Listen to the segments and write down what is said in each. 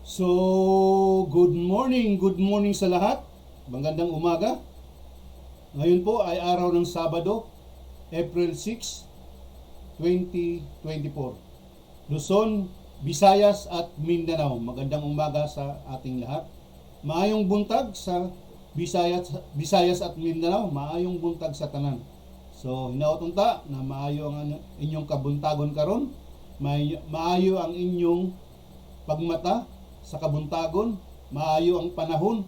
So, good morning sa lahat. Magandang umaga. Ngayon po ay araw ng Sabado, April 6, 2024. Luzon, Visayas at Mindanao. Magandang umaga sa ating lahat. Maayong buntag sa Visayas at Mindanao. Maayong buntag sa tanan. So, hinaotunta na maayo ang inyong kabuntagon karon. Maayo ang inyong pagmata sa kabuntagon, maayo ang panahon,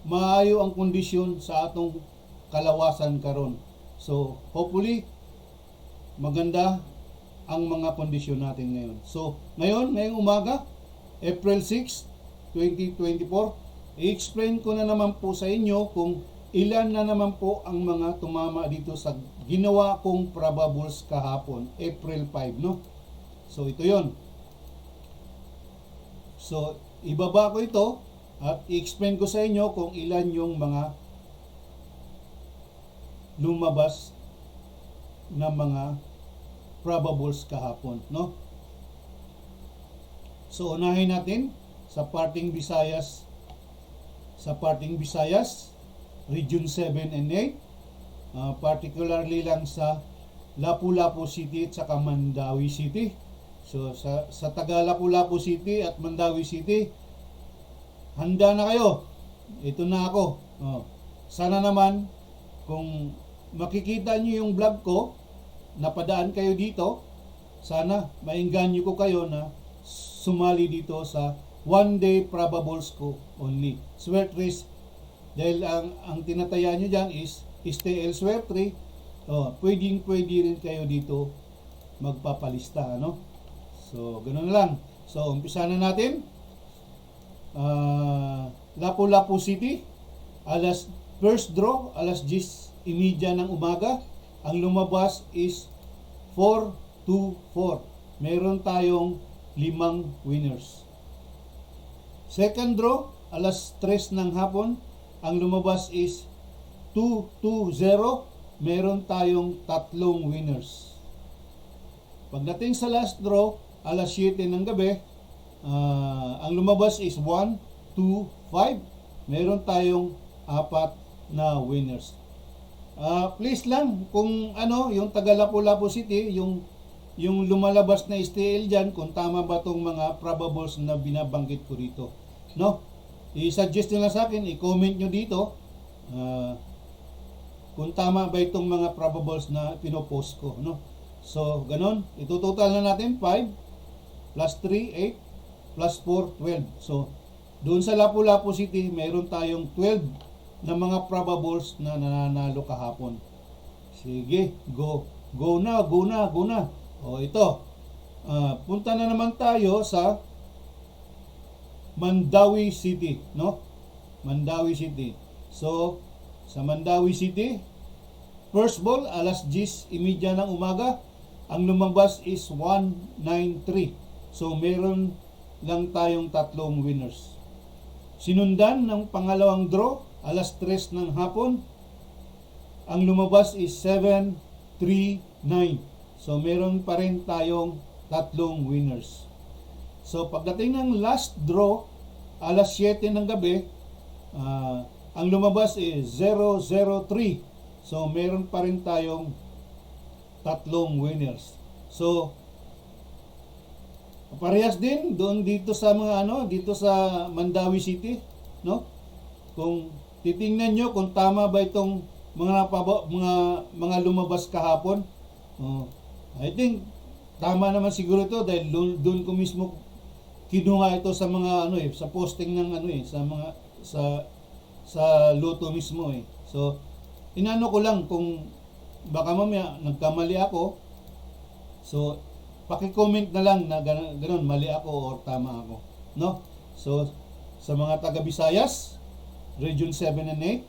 maayo ang kondisyon sa atong kalawasan karon. So, hopefully, maganda ang mga kondisyon natin ngayon. So, ngayong umaga, April 6, 2024, i-explain ko na naman po sa inyo kung ilan na naman po ang mga tumama dito sa ginawa kong probables kahapon, April 5, no? So, ito yon. So, ibaba ko ito at i-explain ko sa inyo kung ilan yung mga lumabas na mga probables kahapon, no? So, unahin natin sa parting Visayas, Region 7 and 8, particularly lang sa Lapu-Lapu City at saka Mandawi City. So, sa taga Lapu-Lapu City at Mandawi City, handa na kayo. Ito na ako. Sana naman, kung makikita nyo yung vlog ko, napadaan kayo dito, sana maingganyo ko kayo na sumali dito sa one day probables ko only. Swertres, dahil ang tinataya nyo dyan is STL Swertre, pwede rin kayo dito magpapalista, ano? So, ganoon na lang. So, umpisa na natin. Lapu-Lapu City, first draw, alas 10:30 ng umaga. Ang lumabas is 4-2-4. Meron tayong 5 winners. Second draw, alas 3 ng hapon. Ang lumabas is 2-2-0. Meron tayong 3 winners. Pagdating sa last draw, alas 7 ng gabi, ang lumabas is 1-2-5. Meron tayong 4 na winners. Please lang, kung yung taga Lapu-Lapu City, yung lumalabas na STL dyan, kung tama ba itong mga probables na binabanggit ko dito. No? I-suggest nyo lang sa akin, i-comment nyo dito, kung tama ba itong mga probables na pinopost ko. No? So, ganon. Itutotal na natin 5 plus 3, 8, plus 4, 12. So, doon sa Lapu-Lapu City, mayroon tayong 12 na mga probables na nananalo kahapon. Sige, go na. O, ito. Punta na naman tayo sa Mandawi City, no? Mandawi City. So, sa Mandawi City, first ball, alas 10:30 ng umaga. Ang lumabas is 1-9-3. So, meron lang tayong 3 winners. Sinundan ng pangalawang draw, alas 3 ng hapon. Ang lumabas is 7-3-9. So, meron pa rin tayong 3 winners. So, pagdating ng last draw, alas 7 ng gabi, ang lumabas is 0-0-3. So, meron pa rin tayong 3 winners. So, parehas din doon dito sa mga dito sa Mandawi City, no? Kung titingnan nyo kung tama ba itong mga lumabas kahapon. I think tama naman siguro ito dahil doon ko mismo kinuha ito sa mga sa posting ng sa Lotto mismo eh. So, inano ko lang kung baka mamaya nagkamali ako. So, paki-comment na lang na ganun, mali ako or tama ako, no? So, sa mga taga Visayas, Region 7 and 8,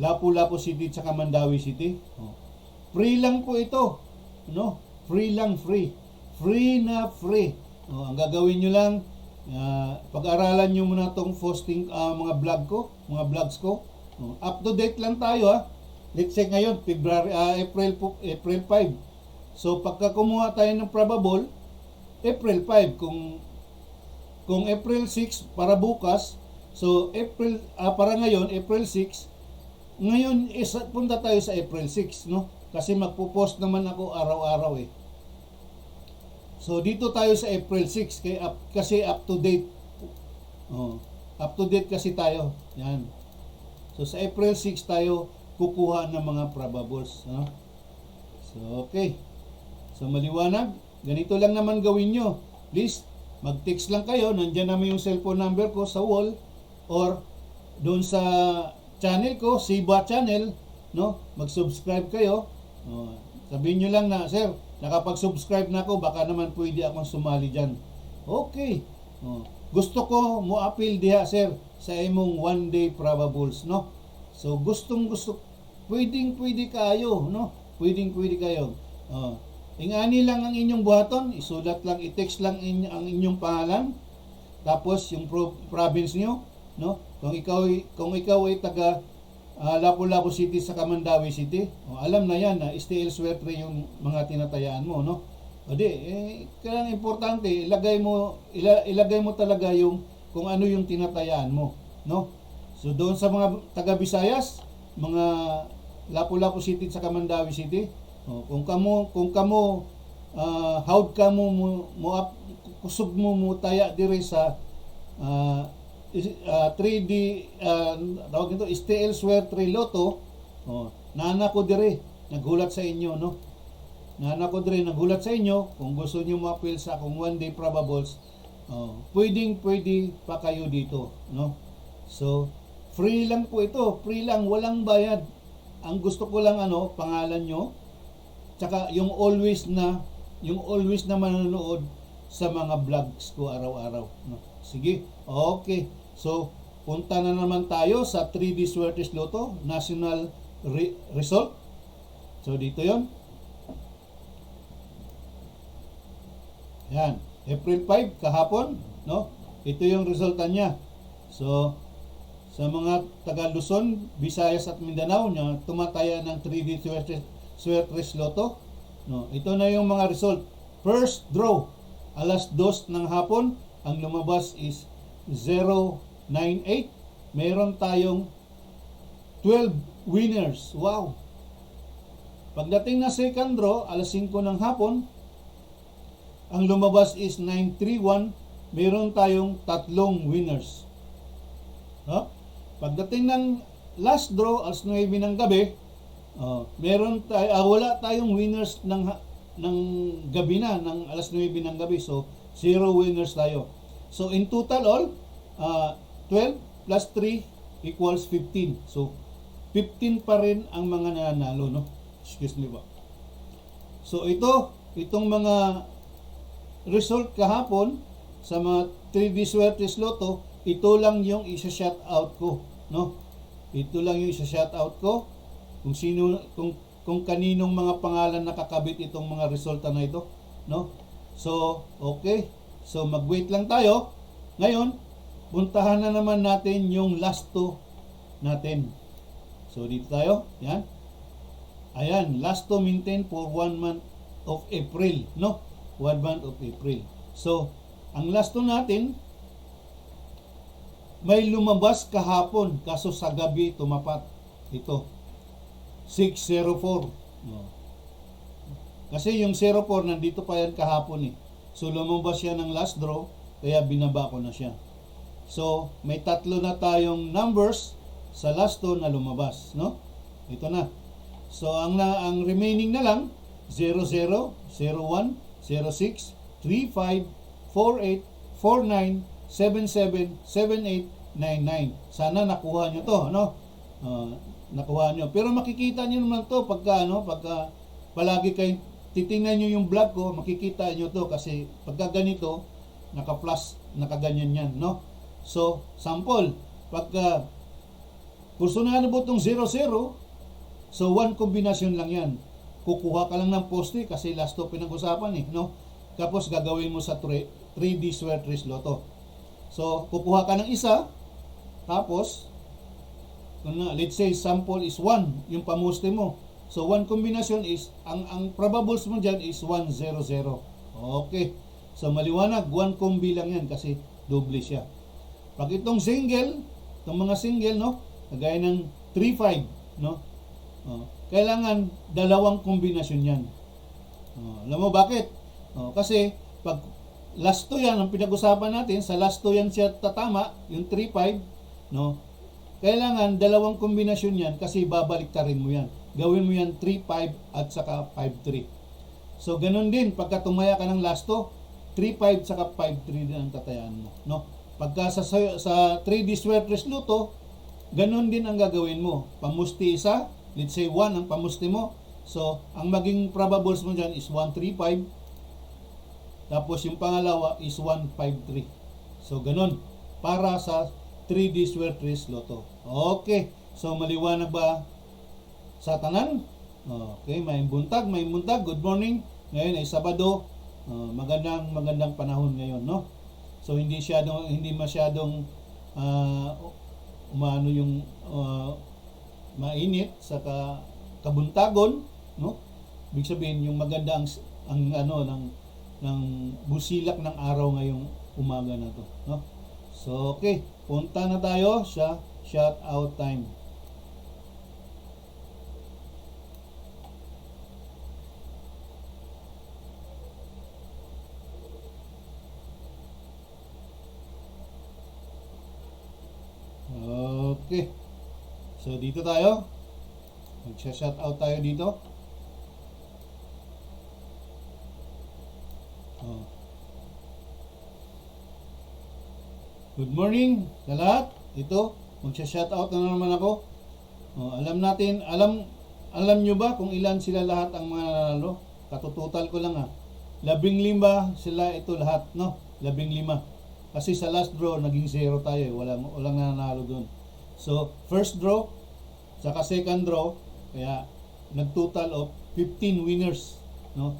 Lapu-Lapu City at Mandawi City, free lang po ito, no? Free lang, free na free. Ang gagawin nyo lang, pag-aralan nyo muna tong posting, mga vlogs ko. Up to date lang tayo, let's say ngayon April 5. So, pagka kumuha tayo ng probable, April 5 kung April 6 para bukas, so para ngayon April 6. Ngayon punta tayo sa April 6, no? Kasi magpo-post naman ako araw-araw eh. So dito tayo sa April 6 kasi up to date. Oh, up to date kasi tayo. Yan. So sa April 6 tayo kukuha ng mga probables, no? So okay. So maliwanag, ganito lang naman gawin nyo. Please, mag-text lang kayo, nandiyan naman yung cellphone number ko sa wall or doon sa channel ko, Siba Channel, no? Mag-subscribe kayo. Sabihin nyo lang na, sir, nakapag-subscribe na ako, baka naman pwede akong sumali dyan. Okay. Gusto ko mo appeal diha, sir, sa imong one day probables, no? So pwedeng kayo, no? Pwedeng kayo. Ingani lang ang inyong buhaton, isulat lang, i-text lang ang inyong pangalan, tapos yung province nyo, no? Kung ikaw ay taga Lapu-Lapu City sa Mandawi City, alam na yan na stay elsewhere yung mga tinatayaan mo, no? O di, kailangan importante, ilagay mo talaga yung kung ano yung tinatayaan mo, no? So doon sa mga taga Visayas, mga Lapu-Lapu City sa Mandawi City, kung kamo hawd ka mo kusog mo taya dire sa 3D tawag nito stay elsewhere 3 Lotto, nana ko dire naghulat sa inyo, no? Nana ko dire naghulat sa inyo kung gusto niyo ma-appeal sa akong one day probables, pwede pa kayo dito, no? So free lang po ito, free lang, walang bayad. Ang gusto ko lang pangalan nyo, tsaka yung always na manonood sa mga vlogs ko araw-araw, no? Sige, okay. So, punta na naman tayo sa 3D Swertes Lotto National Result. So, dito yon. Yan, April 5 kahapon, no? Ito yung resulta niya. So, sa mga taga Luzon, Visayas at Mindanao na tumataya ng 3D Swertes Lotto, no? Ito na yung mga result. First draw, alas 2 ng hapon, ang lumabas is 098. Meron tayong 12 winners. Wow! Pagdating na second draw, alas 5 ng hapon, ang lumabas is 931. Meron tayong 3 winners. Pagdating ng last draw, alas 9 ng gabi, wala tayong winners ng gabi na, ng alas 9 ng gabi. So, 0 winners tayo. So, in total all, 12 plus 3 equals 15. So, 15 pa rin ang mga nanalo, no? Excuse me ba? So, itong mga result kahapon sa mga 3D Swertes Lotto, ito lang yung isa-shout out ko, no? Ito lang yung isa-shout out ko. Kung kaninong mga pangalan nakakabit itong mga resulta na ito, no? So, okay. So, mag-wait lang tayo. Ngayon, puntahan na naman natin yung last 2 natin. So, dito tayo. Yan. Ayan, last 2 maintain for 1 month of April, no? 1 month of April. So, ang last 2 natin, may lumabas kahapon, kaso sa gabi tumapat. Ito, 604. No. Kasi yung 04, nandito pa yan kahapon eh. So, lumabas siya ng last draw, kaya binaba ko na siya. So, may 3 na tayong numbers sa last 2 na lumabas, no? Ito na. So, ang remaining na lang, 00, 01, 06, 35, 48, 49, 77, 78, 99. Sana nakuha nyo to, no? Nakuha nyo. Pero makikita nyo naman to pagka palagi kayo titingnan nyo yung vlog ko, makikita nyo to kasi pagka ganito, naka-plus, nakaganyan yan, no? So, sample, pagka gusto na ano itong 00, so 1 kombinasyon lang yan. Kukuha ka lang ng poste kasi last 2 pinag-usapan eh, no? Tapos gagawin mo sa 3D Swertes Lotto. So, kukuha ka ng isa, tapos, let's say sample is 1, yung pamuste mo. So, 1 kombinasyon is, ang probables mo dyan is 100. Okay. So maliwanag, 1 combi lang yan kasi doble siya. Pag itong single, itong mga single, no, kagaya ng 3-5, no, kailangan dalawang kombinasyon yan. Alam mo bakit? Kasi pag last 2 yan, ang pinag-usapan natin, sa last 2 yan siya tatama, yung 3-5, no, kailangan dalawang kombinasyon yan kasi babaliktarin mo yan. Gawin mo yan 3-5 at saka 5-3. So ganun din, pagka tumaya ka ng last 2, 3-5 saka 5-3 din ang tatayaan mo, no? Pagka sa 3D Swertres Luto, ganun din ang gagawin mo. Pamusti isa, let's say 1 ang pamusti mo. So, ang maging probables mo dyan is 1-3-5. Tapos yung pangalawa is 1-5-3. So, ganun. Para sa 3D Swertres Luto. Okay. So, maliwanag ba sa tanan? Okay. May buntag. Good morning. Ngayon ay Sabado. Magandang panahon ngayon, no? So hindi masyadong umano yung mainit sa kabuntagon, no? Ibig sabihin yung maganda ang ano ng busilak ng araw ngayong umaga na to, no? So okay, punta na tayo sa shout out time. Okay. So dito tayo. Mag-shout out tayo dito. Good morning sa lahat. Ito, mag-shout out na naman ako. Alam nyo ba kung ilan sila lahat ang mga nanalo? Katututal ko lang 15 sila ito lahat, no? 15. Kasi sa last draw, naging 0 tayo. Walang nanalo doon. So, first draw, saka second draw, kaya nag-total of 15 winners. No?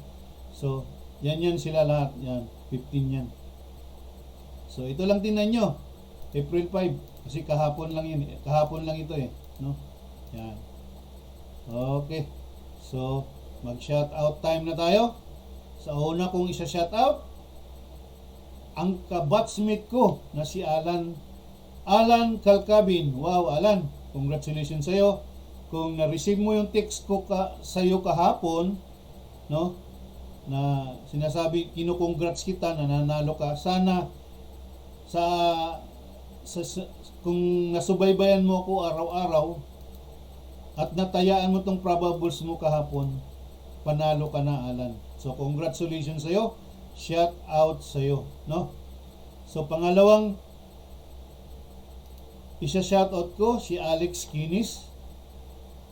So, yan sila lahat. Yan, 15 yan. So, ito lang tingnan nyo. April 5. Kasi kahapon lang yun. Kahapon lang ito eh. No? Yan. Okay. So, mag-shout out time na tayo. Sa una kong isa-shout out, ang kabatsmate ko na si Alan Calcabin. Wow, Alan, congratulations sa iyo. Kung na-receive mo yung text ko sa iyo kahapon, no? Na sinasabi kino-congrats kita na nanalo ka. Sana kung nasubaybayan mo ako araw-araw at natayaan mo tong probables mo kahapon, panalo ka na, Alan. So congratulations sa iyo. Shout out sa iyo, no? So pangalawang shout out ko si Alex Kinis.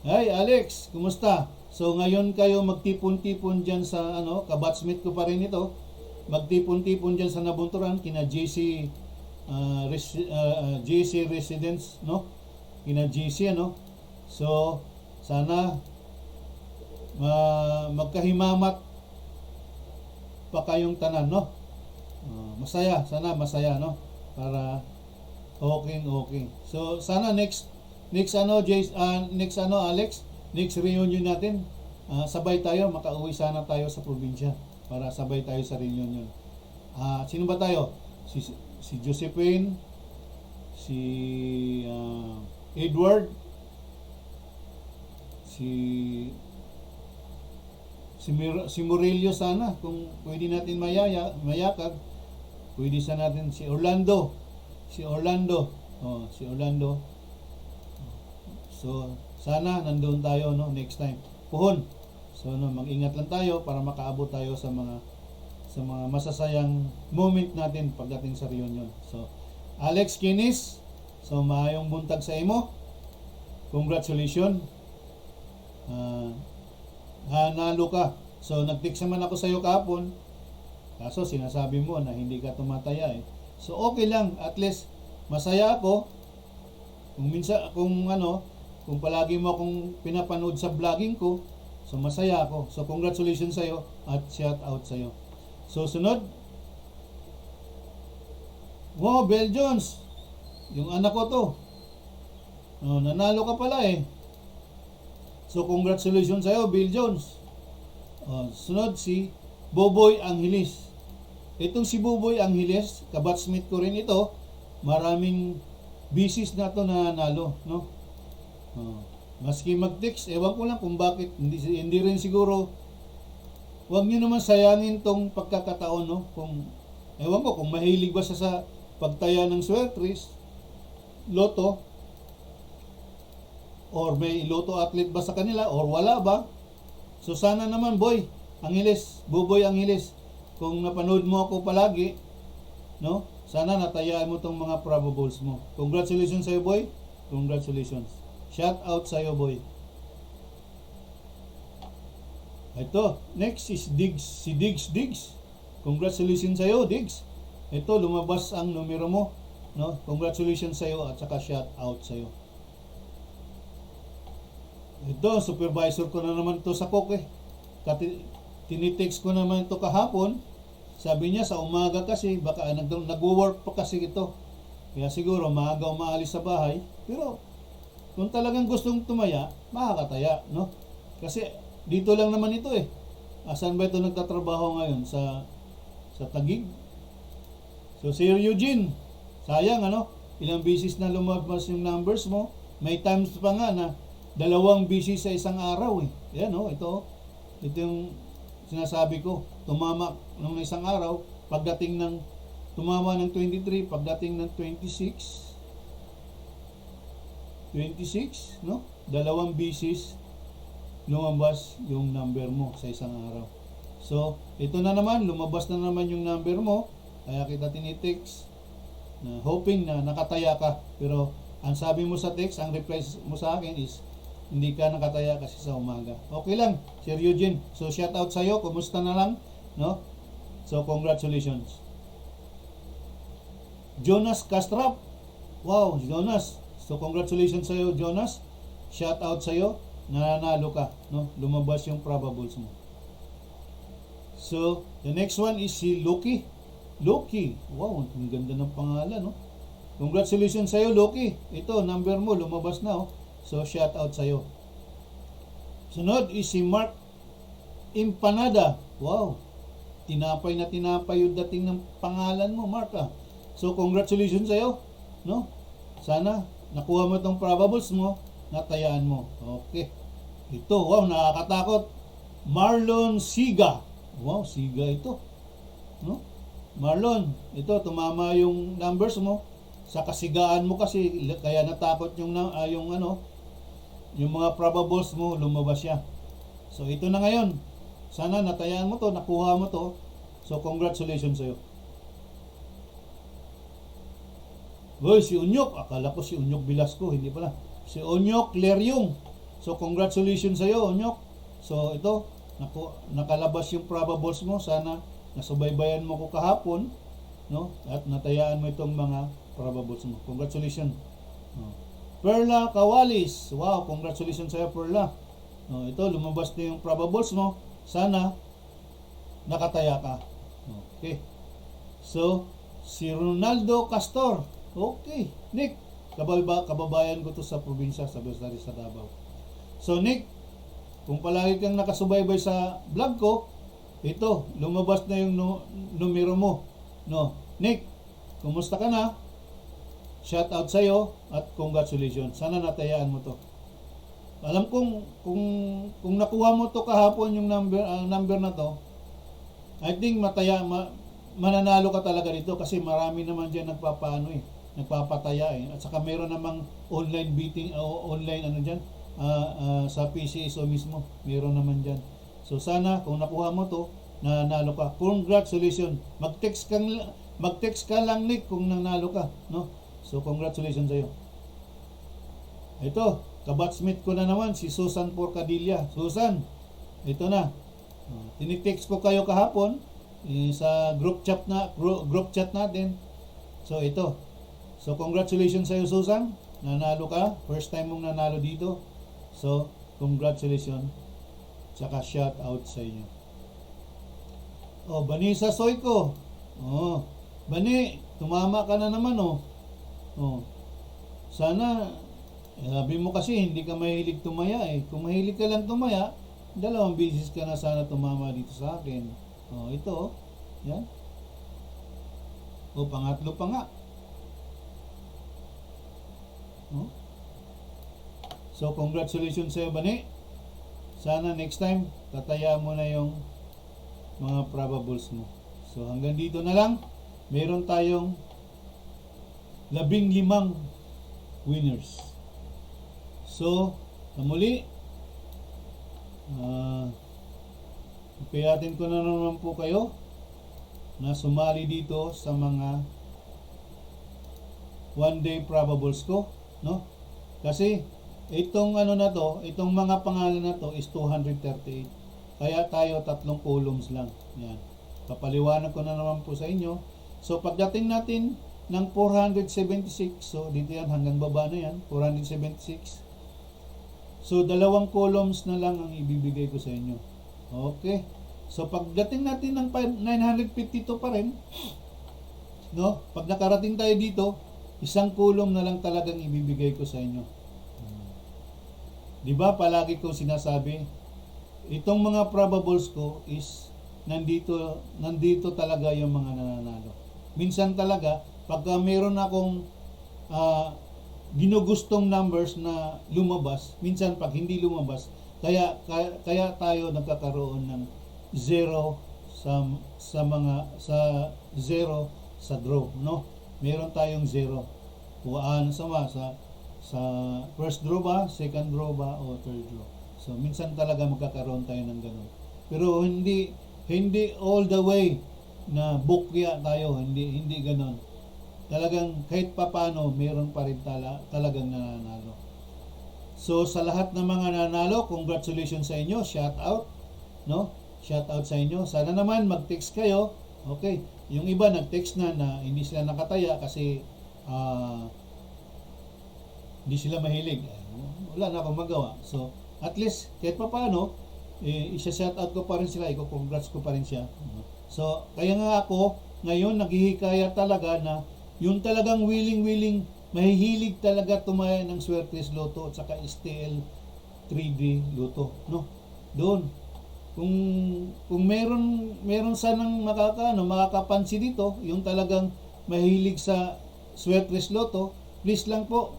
Hi Alex, kumusta? So ngayon kayo magtipon-tipon diyan sa kabatsmate ko pa rin ito. Magtipon-tipon diyan sa Nabunturan kina JC Residence, no? Kina JC, So sana magkahimamat pa kayong tanan, no? Masaya, sana masaya, no? Para okay. So sana next Alex, next reunion natin, sabay tayo, makauwi sana tayo sa probinsya para sabay tayo sa reunion. Sino ba tayo? Si Josephine, si Edward, si Murillo sana, kung pwede natin mayakag, pwede sa natin si Orlando. So sana nandoon tayo, no, next time. Puhon. So mag-ingat lang tayo para makaabot tayo sa mga masasayang moment natin pagdating sa reunion. So Alex Kinis, so maayong buntag sa imo. Congratulations. Nalo ka. So nag-text naman ako sa iyo kahapon. Kaso sinasabi mo na hindi ka tumataya eh. So okay lang, at least masaya ako. Kung palagi mo akong pinapanood sa vlogging ko, so masaya ako. So congratulations sa iyo at shout out sa iyo. So sunod, wow, Bel Jones, yung anak ko to. Nanalo ka pala eh. So congratulations sa iyo, Bill Jones. Sunod si Boboy Angelis. Itong si Buboy Angeles, kabatsmate ko rin ito. Maraming bisis na to na nanalo, no? Maski mag-text, ewan ko lang kung bakit, hindi rin siguro. Huwag nyo naman sayangin tong pagkakataon, no? Ewan ko kung mahilig ba siya sa pagtaya ng swertres, loto, or may loto athlete ba sa kanila, or wala ba? So sana naman, Boy Angeles, Buboy Angeles, kung napanood mo ako palagi, no? Sana natayaan mo tong mga probables mo. Congratulations sa'yo, Boy. Congratulations. Shout out sa'yo, Boy. Ito, next is Diggs. Si Diggs. Congratulations sa'yo, Diggs. Ito, lumabas ang numero mo, no? Congratulations sa'yo at saka shout out sa'yo. Ito, supervisor ko na naman to sa Coke. Tinitext ko naman ito kahapon. Sabi niya sa umaga kasi, baka nag-work pa kasi ito. Kaya siguro maaga umaalis sa bahay. Pero kung talagang gustong tumaya, makakataya, no? Kasi dito lang naman ito eh. Asan ba ito nagtatrabaho ngayon? Sa Taguig? So Sir Eugene, sayang ano? Ilang bisis na lumabas yung numbers mo. May times pa nga na 2 bisis sa isang araw eh. Yan oh, ito yung sinasabi ko. Tumama ng isang araw, pagdating ng tumama ng 23, pagdating ng 26, no? 2 bisis lumabas yung number mo sa isang araw. So, ito na naman, lumabas na naman yung number mo, kaya kita tinitext na hoping na nakataya ka. Pero ang sabi mo sa text, ang reply mo sa akin is hindi ka nakataya kasi sa umaga. Okay lang, Sir Eugene. So, shout out sa'yo. Kumusta na lang? No? So, congratulations. Jonas Castrap. Wow, Jonas. So, congratulations sa'yo, Jonas. Shout out sa'yo. Nananalo ka. No? Lumabas yung probables mo. So, the next one is si Loki. Loki. Wow, ang ganda ng pangalan, no? Congratulations sa'yo, Loki. Ito, number mo, lumabas na, oh. So, shout out sa'yo. Sunod is si Mark Impanada. Wow. Tinapay yung dating ng pangalan mo, Mark, ah. So, congratulations sa'yo, no? Sana, nakuha mo itong probables mo, natayaan mo. Okay. Ito, wow, nakakatakot. Marlon Siga. Wow, Siga ito. No? Marlon, ito, tumama yung numbers mo. Sa kasigaan mo kasi, kaya natakot yung mga probables mo, lumabas siya. So, ito na ngayon. Sana natayaan mo to, nakuha mo to. So, congratulations sa'yo. Boy, si Unyok. Akala ko si Unyok Velasco. Hindi pala. Si Unyok Leryong. So, congratulations sa'yo, Unyok. So, ito. Nakalabas yung probables mo. Sana nasubaybayan mo ko kahapon. No? At natayaan mo itong mga probables mo. Congratulations. No. Perla Kawalis. Wow, congratulations sa'yo, Perla. No, ito, lumabas na yung probables mo. Sana nakataya ka. Okay. So, si Ronaldo Castor. Okay. Nick, kababayan ko to sa probinsya, sa Bastari, sa Davao. So, Nick, kung palagi kang nakasubaybay sa vlog ko, ito, lumabas na yung numero mo. No. Nick, kumusta ka na? Shout out sa'yo at congratulations. Sana natayaan mo to. Alam kung nakuha mo to kahapon yung number na to, I think mananalo ka talaga dito kasi marami naman diyan nagpapataya eh. At saka meron namang online beating online sa PCSO mismo. Meron naman diyan. So sana kung nakuha mo to, nanalo ka. Congratulations. Mag-text ka lang, Nick, kung nanalo ka, no? So congratulations sa'yo. Ito, kabatsmate ko na naman si Susan Porcadilla. Susan, ito na. Tinitext ko kayo kahapon sa group chat natin. So ito. So congratulations sa iyo, Susan. Nanalo ka. First time mong nanalo dito. So congratulations. Tsaka shout out sa inyo. Oh, Vanessa Soyko. Oh, Bani, tumama ka na naman, oh. Oh. Sana sabi mo kasi hindi ka mahilig tumaya eh. Kung mahilig ka lang tumaya, 2 bisis ka na sana tumama dito sa akin. Oh, ito oh. Yan. O pangatlo pa nga. No? So, congratulations sa iyo, Bani. Sana next time, tataya mo na yung mga probables mo. So, hanggang dito na lang. Meron tayong 15 winners. So, sa muli, ipayatin ko na naman po kayo na sumali dito sa mga one day probables ko, no? Kasi itong ano na to, itong mga pangalan na to is 238. Kaya tayo 3 columns lang. Yan. Papaliwanag ko na naman po sa inyo. So pagdating natin ng 476, so dito yan hanggang baba na yan, 476. So 2 columns na lang ang ibibigay ko sa inyo. Okay. So pagdating natin ng 952 pa rin, no? Pag nakarating tayo dito, 1 column na lang talagang ibibigay ko sa inyo. 'Di ba? Palagi ko sinasabi, itong mga probables ko is nandito talaga yung mga nananalo. Minsan talaga pagka meron akong ginugustong numbers na lumabas, minsan pag hindi lumabas, kaya tayo nagkakaroon ng 0 sa zero sa draw, no? Meron tayong 0. Kuhaan sa first draw ba, second draw ba, o third draw. So minsan talaga magkakaroon tayo ng ganun. Pero hindi all the way na bukya tayo, hindi ganun. Talagang kahit papano meron pa rin talagang nananalo. So sa lahat ng mga nanalo, congratulations sa inyo, shout out, no? Shout out sa inyo. Sana naman mag-text kayo. Okay. Yung iba nag-text na hindi sila nakataya kasi hindi sila mahilig. Wala na akong magawa. So at least kahit pa paano, isa-shout out ko pa rin sila, i-congrats ko pa rin siya. So kaya nga ako ngayon naghihikaya talaga na yung talagang willing, mahihilig talaga tumaya ng Swertres Lotto at saka STL 3D Lotto, no? Doon. Kung meron sanang makakapansin dito, yung talagang mahilig sa Swertres Lotto, please lang po,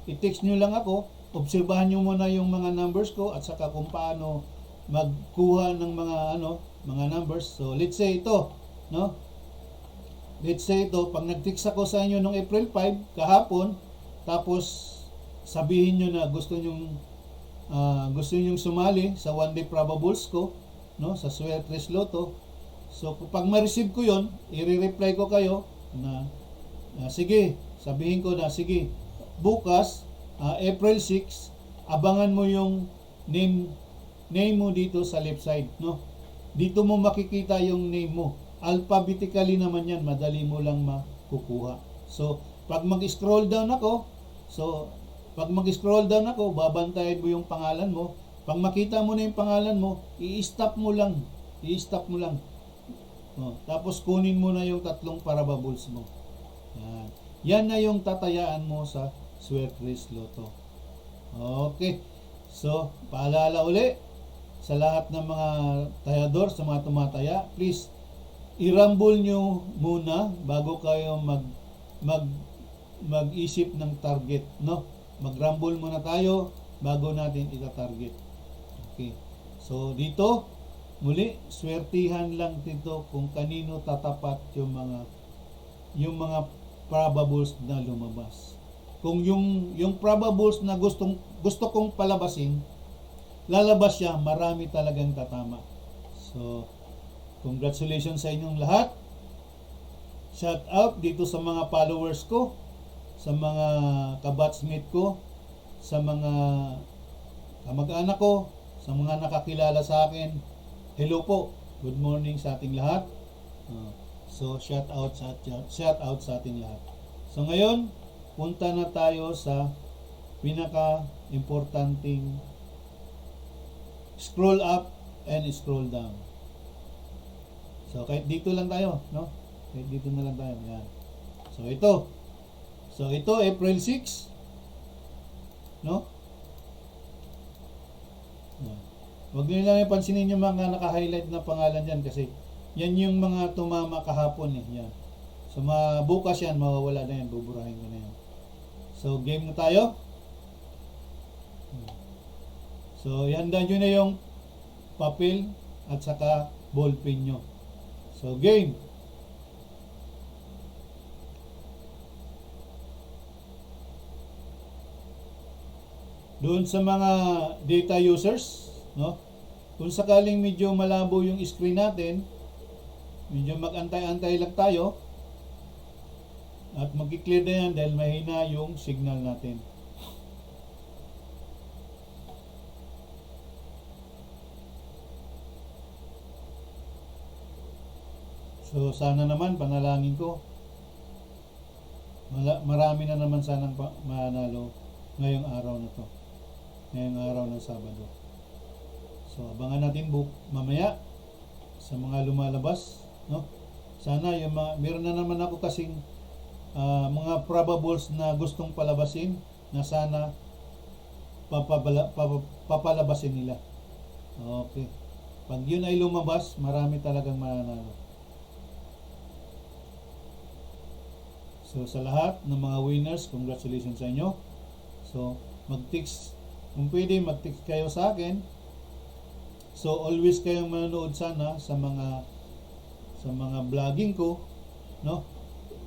i-text nyo lang ako, obserbahan nyo muna yung mga numbers ko at saka kung paano magkuha ng mga numbers. So let's say ito, no? Let's say ito, pag nag-text ako sa inyo noong April 5 kahapon, tapos sabihin nyo na gusto nyo sumali sa one day probables ko, no, sa Swertres Lotto. So pag ma-receive ko 'yon, i-reply ko kayo na sige, sabihin ko na sige, bukas April 6, abangan mo yung name mo dito sa left side, no? Dito mo makikita yung name mo. Alphabetically naman yan, madali mo lang makukuha. So pag mag-scroll down ako, babantayan mo yung pangalan mo. Pag makita mo na yung pangalan mo, i-stop mo lang. Tapos kunin mo na yung 3 parabables mo. Yan na yung tatayaan mo sa Swertres Lotto. Okay. So, paalala uli sa lahat ng mga tayador, sa mga tumataya, please, i-rumble nyo muna bago kayo mag-isip ng target, no? Mag-rumble muna tayo bago natin ita-target. Okay. So dito muli swertihan lang dito kung kanino tatapat yung mga probables na lumabas. Kung yung probables na gusto kong palabasin, lalabas siya, marami talagang tatama. So congratulations sa inyong lahat. Shout out dito sa mga followers ko, sa mga kabatsmate ko, sa mga kamag-anak ko, sa mga nakakilala sa akin. Hello po. Good morning sa ating lahat. So shout out sa ating lahat. So ngayon, punta na tayo sa pinaka-importanting scroll up and scroll down. So kahit dito lang tayo, no? Kahit dito na lang tayo. Yan. So ito April 6, no? Huwag nyo lang pansinin yung mga naka-highlight na pangalan dyan kasi yan yung mga tumama kahapon eh. Yan. So bukas yan, mawawala na yan, buburahin ko na yan. So game na tayo. So ihanda nyo na yung papel at saka ballpen nyo. So game. Doon sa mga data users, no? Kung sakaling medyo malabo yung screen natin, medyo mag-antay-antay lang tayo at mag-clear na yan dahil mahina yung signal natin. So sana naman, panalangin ko, marami na naman sanang manalo ngayong araw na to, ngayong araw ng Sabado. So abangan natin mamaya sa mga lumalabas, no? Sana yung meron na naman ako kasing mga probables na gustong palabasin na sana papalabasin nila. Okay. Pag yun ay lumabas, marami talagang mananalo. So sa lahat ng mga winners, congratulations sa inyo. So mag-text, kung pwede mag-text kayo sa akin. So always kayong manonood sana sa mga vlogging ko, no?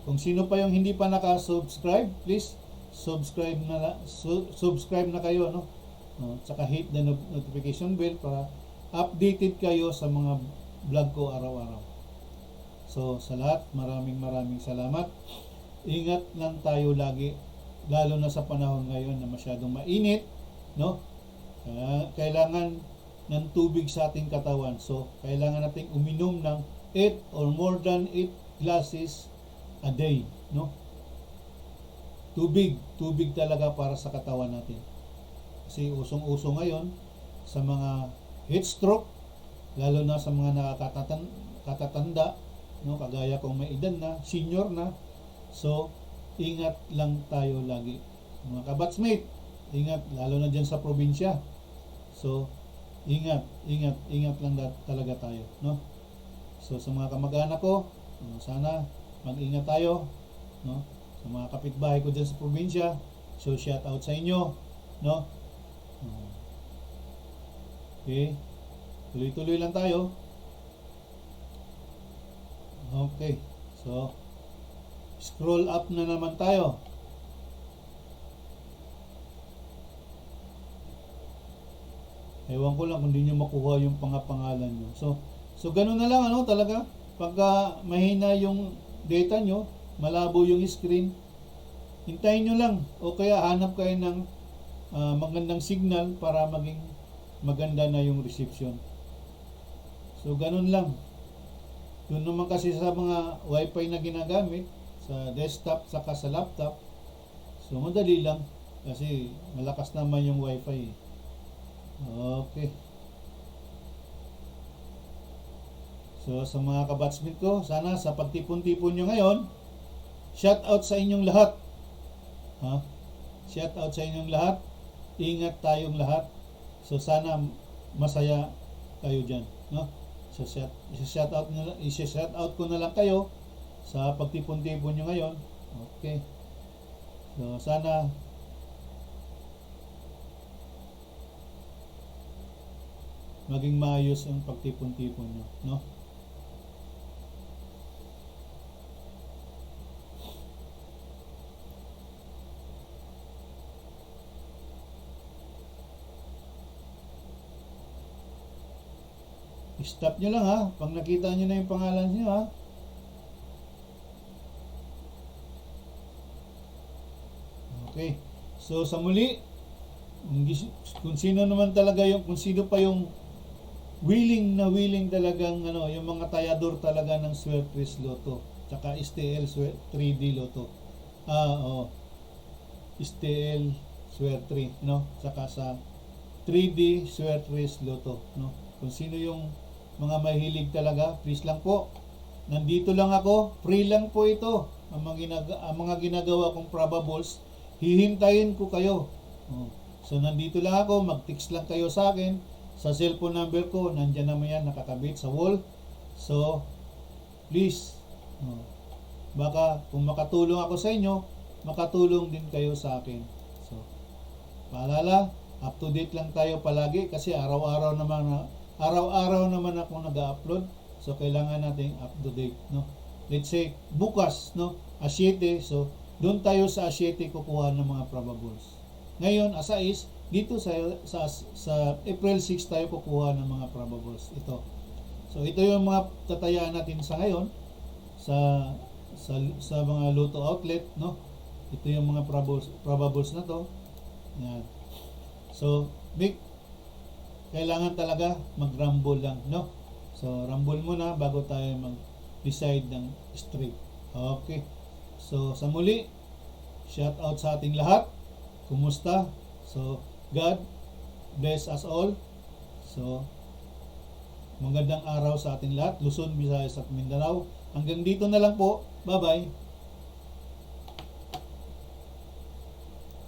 Kung sino pa yung hindi pa naka-subscribe, please subscribe na kayo, no? Tsaka hit the notification bell para updated kayo sa mga vlog ko araw-araw. So sa lahat, maraming salamat. Ingat lang tayo lagi, lalo na sa panahon ngayon na masyadong mainit, no? Kailangan ng tubig sa ating katawan. So, kailangan nating uminom ng 8 or more than 8 glasses a day, no? Tubig talaga para sa katawan natin. Kasi usong-uso ngayon sa mga heat stroke, lalo na sa mga nakakatatanda, no? Kagaya kong may edad na, senior na. So, ingat lang tayo lagi. Mga kabatsmate, ingat, lalo na dyan sa probinsya. So, ingat lang talaga tayo, no? So, sa mga kamag-anak ko, sana mag-ingat tayo, no? Sa mga kapitbahay ko dyan sa probinsya, so shout out sa inyo, no? Okay, tuloy-tuloy lang tayo. Okay, so scroll up na naman tayo. Ewan ko lang kung hindi nyo makuha yung pangalan nyo. So ganun na lang, ano, talaga. Pagka mahina yung data nyo, malabo yung screen, hintayin nyo lang. O kaya hanap kayo ng magandang signal para maging maganda na yung reception. So ganun lang. Yun naman kasi sa mga wifi na ginagamit, sa desktop saka sa laptop, so madali lang kasi malakas naman yung wifi. Okay, so sa mga kabatsmate ko, sana sa pagtipon-tipon nyo ngayon, shout out sa inyong lahat, shout out sa inyong lahat, ingat tayong lahat. So sana masaya kayo dyan, no? So shout out ko na lang kayo sa pagtipon-tipon nyo ngayon. Okay. So, sana maging maayos ang pagtipon-tipon nyo, no? Stop nyo lang, ha? Pag nakita nyo na yung pangalan nyo, ha? Okay. So sa muli, kung sino naman talaga yung, kung sino pa yung willing talagang yung mga tayador talaga ng Swertres Lotto, tsaka STL 3D Lotto. STL Swertre, no? Tsaka sa 3D Swertres Lotto, no? Kung sino yung mga mahilig talaga, please lang po. Nandito lang ako, free lang po ito. Ang mga ginagawa kong probables, hihintayin ko kayo. So nandito lang ako, mag-text lang kayo sa akin sa cellphone number ko, nandiyan naman yan nakakabit sa wall. So please, Baka kung makatulong ako sa inyo, makatulong din kayo sa akin. So, paalala, up to date lang tayo palagi kasi araw-araw naman ako nag-upload. So kailangan nating up to date, no? Let's say bukas, no, Asyete. So doon tayo sa Asyete kukuha ng mga probables. Ngayon, Asais, dito sa April 6 tayo kukuha ng mga probables. Ito. So ito yung mga tatayaan natin sa ngayon sa mga Lotto outlet, no? Ito yung mga probables na to. Yan. So, kailangan talaga mag-rumble lang, no? So, rumble muna bago tayo mag-decide ng straight. Okay. So, sa muli, shout out sa ating lahat. Kumusta? So, God bless us all. So, magandang araw sa ating lahat. Luzon, Visayas at Mindanao. Hanggang dito na lang po. Bye-bye.